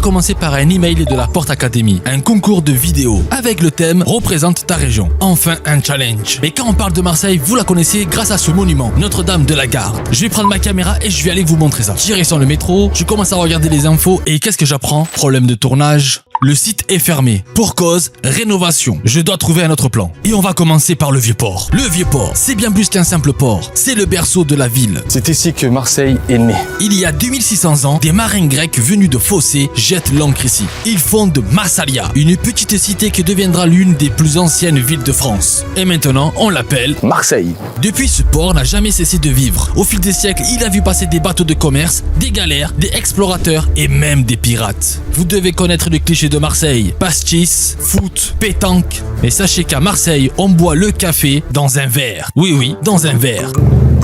commencer par un email de la Porte Academy, un concours de vidéos avec le thème représente ta région. Enfin un challenge. Mais quand on parle de Marseille, vous la connaissez grâce à ce monument, Notre-Dame de la Garde. Je vais prendre ma caméra et je vais aller vous montrer ça. J'irai sur le métro, je commence à regarder les infos et qu'est-ce que j'apprends? Problème de tournage. Le site est fermé. Pour cause, rénovation. Je dois trouver un autre plan. Et on va commencer par le Vieux-Port. Le Vieux-Port, c'est bien plus qu'un simple port. C'est le berceau de la ville. C'est ici que Marseille est née. Il y a 2600 ans, des marins grecs venus de Phocée jettent l'ancre ici. Ils fondent Massalia, une petite cité qui deviendra l'une des plus anciennes villes de France. Et maintenant, on l'appelle Marseille. Depuis, ce port n'a jamais cessé de vivre. Au fil des siècles, il a vu passer des bateaux de commerce, des galères, des explorateurs et même des pirates. Vous devez connaître le cliché de Marseille. Pastis, foot, pétanque. Mais sachez qu'à Marseille, on boit le café dans un verre. Oui, dans un verre.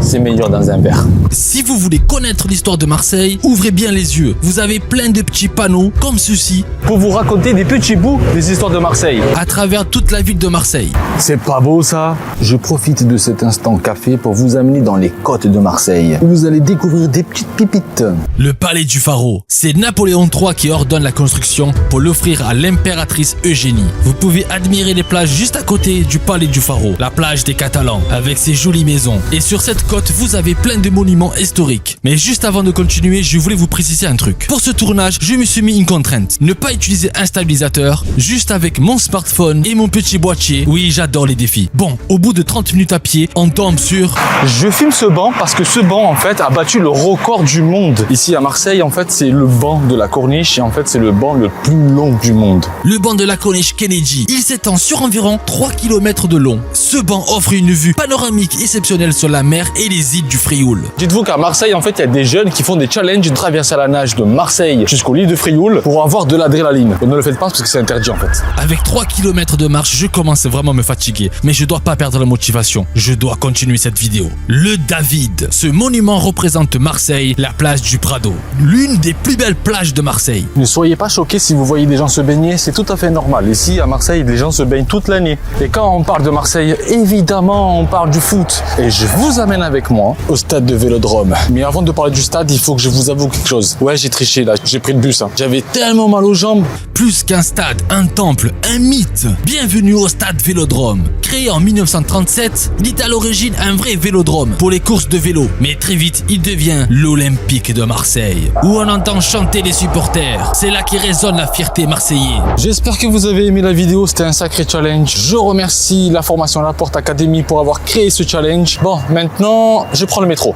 C'est meilleur dans un verre. Si vous voulez connaître l'histoire de Marseille, ouvrez bien les yeux. Vous avez plein de petits panneaux comme ceci Pour vous raconter des petits bouts des histoires de Marseille. à travers toute la ville de Marseille. C'est pas beau ça? Je profite de cet instant café pour vous amener dans les côtes de Marseille, où vous allez découvrir des petites pépites. Le palais du Pharaon. C'est Napoléon III qui ordonne la construction pour l'offrir à l'impératrice Eugénie. Vous pouvez admirer les plages juste à côté du palais du Pharaon. La plage des Catalans, avec ses jolies maisons. Et sur cette côte, vous avez plein de monuments historiques. Mais juste avant de continuer, je voulais vous préciser un truc. Pour ce tournage, je me suis mis une contrainte. Ne pas utiliser un stabilisateur, juste avec mon smartphone et mon petit boîtier. Oui, j'adore les défis. Bon, au bout de 30 minutes à pied, on tombe sur... Je filme ce banc parce que ce banc en fait a battu le record du monde. Ici à Marseille en fait c'est le banc de la Corniche et en fait c'est le banc le plus long du monde. Le banc de la Corniche Kennedy. Il s'étend sur environ 3 km de long. Ce banc offre une vue panoramique exceptionnelle sur la mer et les îles du Frioul. Dites-vous qu'à Marseille en fait il y a des jeunes qui font des challenges de traverser à la nage de Marseille jusqu'aux îles de Frioul pour avoir de l'adrénaline. Ne le faites pas parce que c'est interdit en fait. Avec 3 km de marche, je commence vraiment à me fatiguer. Mais je dois pas perdre la motivation. Je dois continuer cette vidéo. Le David. Ce monument représente Marseille, la plage du Prado. L'une des plus belles plages de Marseille. Ne soyez pas choqués si vous voyez des gens se baigner, c'est tout à fait normal. Ici à Marseille, les gens se baignent toute l'année. Et quand on parle de Marseille, évidemment on parle du foot. Et je vous amène avec moi au stade de Vélodrome. Mais avant de parler du stade, il faut que je vous avoue quelque chose. Ouais, j'ai triché là, j'ai pris le bus. J'avais tellement mal aux jambes. Plus qu'un stade, un temple, un mythe. Bienvenue au stade Vélodrome. Créé en 1937, il est à l'origine un vrai vélodrome pour les courses de vélo. Mais très vite, il devient l'Olympique de Marseille, où on entend chanter les supporters. C'est là qu'y résonne la fierté marseillaise. J'espère que vous avez aimé la vidéo, c'était un sacré challenge. Je remercie la formation La Porte Academy pour avoir créé ce challenge. Bon, maintenant, je prends le métro.